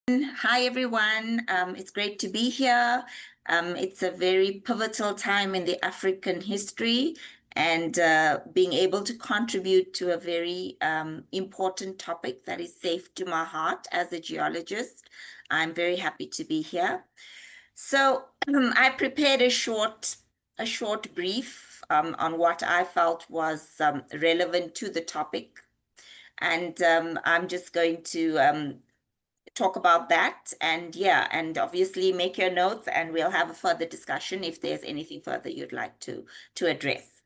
Hi, everyone. It's great to be here. It's a very pivotal time in the African history and being able to contribute to a very important topic that is safe to my heart as a geologist. I'm very happy to be here. So I prepared a short brief on what I felt was relevant to the topic. And I'm just going to talk about that and obviously make your notes and we'll have a further discussion if there's anything further you'd like to address.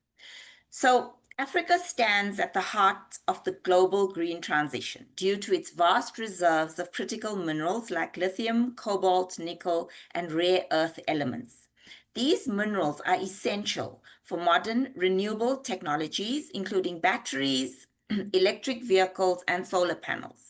So Africa stands at the heart of the global green transition due to its vast reserves of critical minerals like lithium, cobalt, nickel, and rare earth elements. These minerals are essential for modern renewable technologies, including batteries, electric vehicles, and solar panels.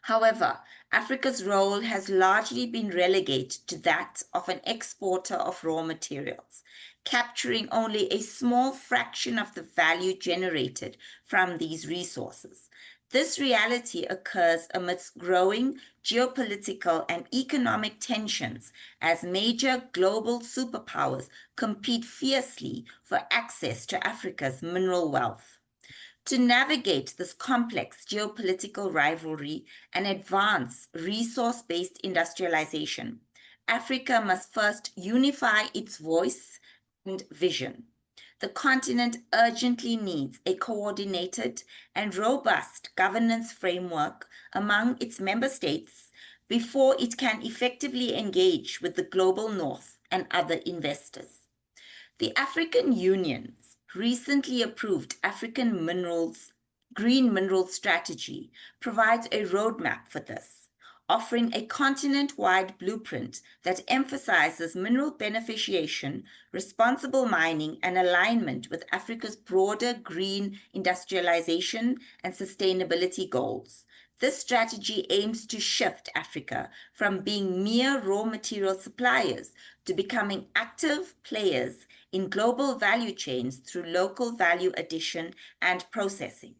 However, Africa's role has largely been relegated to that of an exporter of raw materials, capturing only a small fraction of the value generated from these resources. This reality occurs amidst growing geopolitical and economic tensions as major global superpowers compete fiercely for access to Africa's mineral wealth. To navigate this complex geopolitical rivalry and advance resource-based industrialization, Africa must first unify its voice and vision. The continent urgently needs a coordinated and robust governance framework among its member states before it can effectively engage with the global north and other investors. The African Union's recently approved African Green Minerals Strategy provides a roadmap for this, offering a continent-wide blueprint that emphasizes mineral beneficiation, responsible mining, and alignment with Africa's broader green industrialization and sustainability goals. This strategy aims to shift Africa from being mere raw material suppliers to becoming active players in global value chains through local value addition and processing.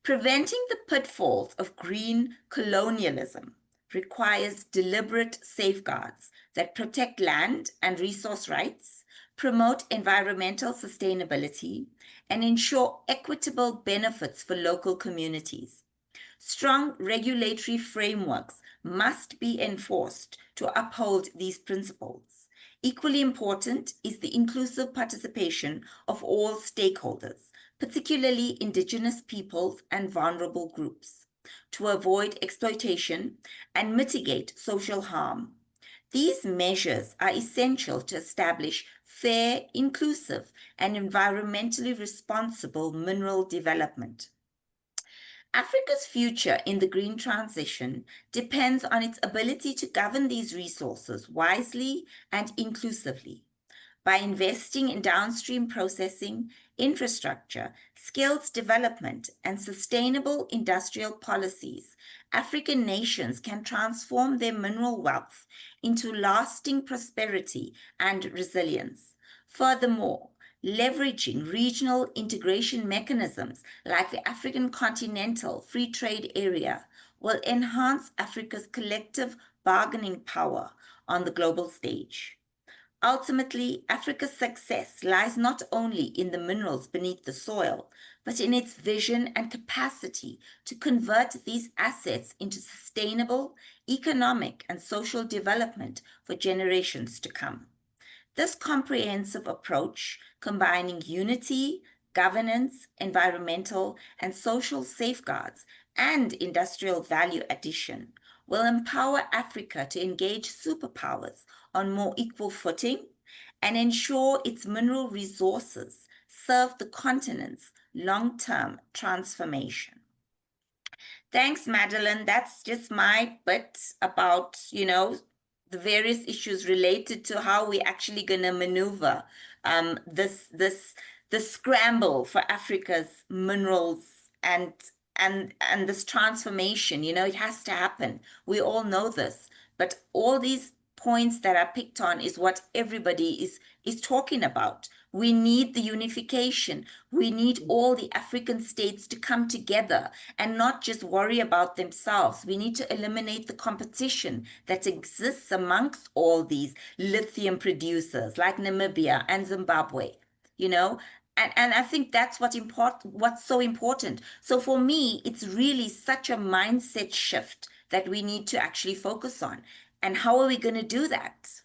Preventing the pitfalls of green colonialism requires deliberate safeguards that protect land and resource rights, promote environmental sustainability, and ensure equitable benefits for local communities. Strong regulatory frameworks must be enforced to uphold these principles. Equally important is the inclusive participation of all stakeholders, particularly indigenous peoples and vulnerable groups, to avoid exploitation and mitigate social harm. These measures are essential to establish fair, inclusive, and environmentally responsible mineral development. Africa's future in the green transition depends on its ability to govern these resources wisely and inclusively. By investing in downstream processing, infrastructure, skills development, and sustainable industrial policies, African nations can transform their mineral wealth into lasting prosperity and resilience. Furthermore, leveraging regional integration mechanisms like the African Continental Free Trade Area will enhance Africa's collective bargaining power on the global stage. Ultimately, Africa's success lies not only in the minerals beneath the soil, but in its vision and capacity to convert these assets into sustainable economic and social development for generations to come. This comprehensive approach, combining unity, governance, environmental and social safeguards, and industrial value addition, will empower Africa to engage superpowers on more equal footing and ensure its mineral resources serve the continent's long-term transformation. Thanks, Madelein. That's just my bit about, the various issues related to how we're actually going to maneuver the scramble for Africa's minerals and this transformation. It has to happen. We all know this, but all these points that are picked on is what everybody is talking about. We need the unification. We need all the African states to come together and not just worry about themselves. We need to eliminate the competition that exists amongst all these lithium producers like Namibia and Zimbabwe, you know? And I think that's what's so important. So for me, it's really such a mindset shift that we need to actually focus on. And how are we going to do that?